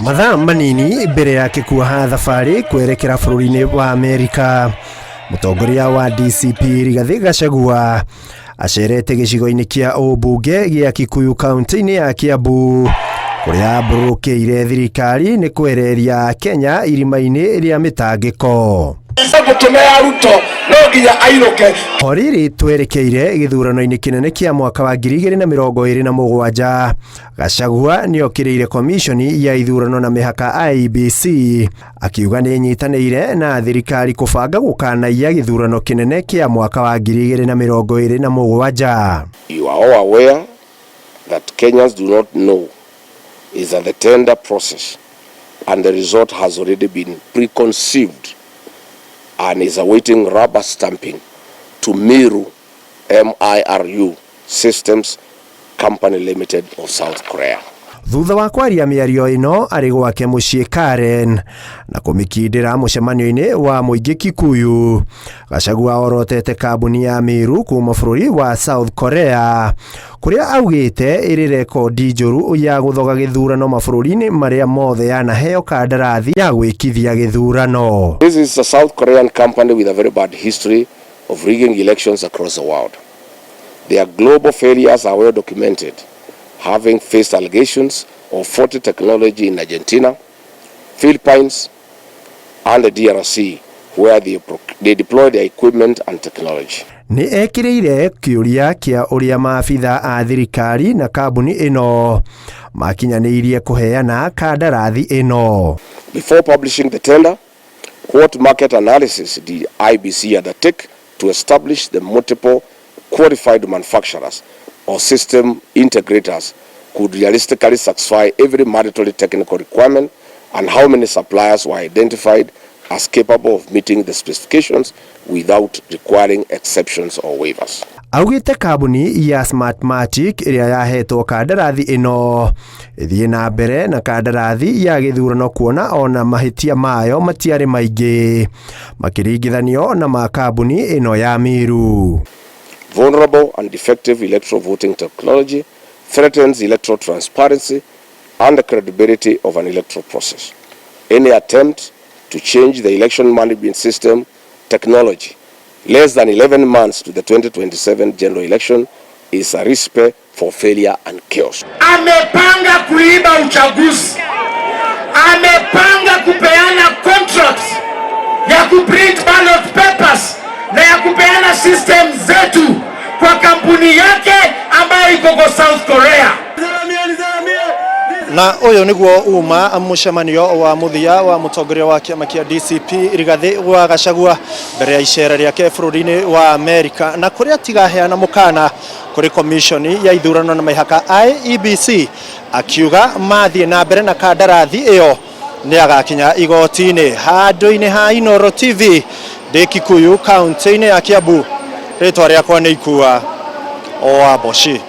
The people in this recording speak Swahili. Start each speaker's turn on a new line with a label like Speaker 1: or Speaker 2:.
Speaker 1: Mathaa manini mbere ya kikuha thabarĩ kwerekera bũrũri-inĩ wa Amerika, mũtongoria wa DCP Gachagua acerete gĩcigo-inĩ kĩa ũmbunge gĩa Kikuyu kaunti-inĩ ya Kiambu, kũrĩa mbũrũkĩire thirikari nĩ kwereria Kenya irima-inĩ rĩa mĩtangĩko. Horiri twerekeire gĩthurano-inĩ kĩnene kĩa mwaka wa 2027. Gachagua nĩokĩrĩire komishoni ya ithurano na mĩhaka Iebc, akiuga nĩ nyitanĩire na thirikari kũbanga gũkanaiya gĩthurano kĩnene kĩa mwaka wa 2027.
Speaker 2: You are all aware that Kenyans do not know is that the tender process and the result has already been preconceived and is awaiting rubber stamping to Mũrĩ MIRU Systems Company Limited of South Korea.
Speaker 1: Thutha wa kwaria mĩario ĩno arĩ gwake mũciĩ Karen na kũmĩkindĩra mũcemanio-inĩ wa mũingĩ Kikuyu, Gachagua orotete kambuni ya Mũrĩ kuma bũrũri wa South Korea, kũrĩa augĩte ĩrĩ rekondi njũru ya gũthoga gĩthurano mabũrũri-inĩ marĩa mothe yanaheo kandarathi ya gwĩkithia gĩthurano.
Speaker 2: This is a South Korean company with a very bad history of rigging elections across the world. Their global failures are well documented, having faced allegations of faulty technology in Argentina, Philippines, and the DRC, where they deploy their equipment and technology.
Speaker 1: Ni ekĩrĩire kĩũria kĩa ũrĩa maabitha a thirikari na kambuni ĩno makinyanĩirie kũheana kandarathi ĩno.
Speaker 2: Before publishing the tender, what market analysis did Iebc undertake to establish the multiple qualified manufacturers or system integrators could realistically satisfy every mandatory technical requirement, and how many suppliers were identified as capable of meeting the specifications without requiring exceptions or waivers.
Speaker 1: Augite kambuni ya Smartmatic ĩrĩa yahetwo kandarathi ĩno ĩthiĩ na mbere na kandarathi ya gĩthurano kuona ona mahĩtia mayo matiarĩ maingĩ makĩringithanio na makambuni ĩno ya Mũrĩ.
Speaker 2: Vulnerable and defective electoral voting technology threatens electoral transparency and the credibility of an electoral process. Any attempt to change the election management system technology less than 11 months to the 2027 general election is a recipe for failure and chaos.
Speaker 3: Amepanga kuiba uchaguzi. Amepanga kupeana contracts ya kuprint ballot papers na ya kupeana system zetu kwa kampuni yake ambayo iko kwa South Korea.
Speaker 1: Na uyu niguo uma mũcemanio wa muthia wa mũtongoria wa kĩama kĩa DCP Rigathi wa Gachagua mbere ya icera rĩake bũrũri-inĩ wa Amerika, na kũrĩa tigaheana mũkana kũrĩ komishoni ya ithurano na mĩhaka Iebc, akiuga mathiĩ na mbere na kandarathi ĩyo nĩ agakinya igoti-inĩ. Handũ-inĩ ha Inooro TV ndĩ Kikuyu kaunti-inĩ ya Kiambu, rĩtwa rĩakwa nĩ Ikua o Aboshi.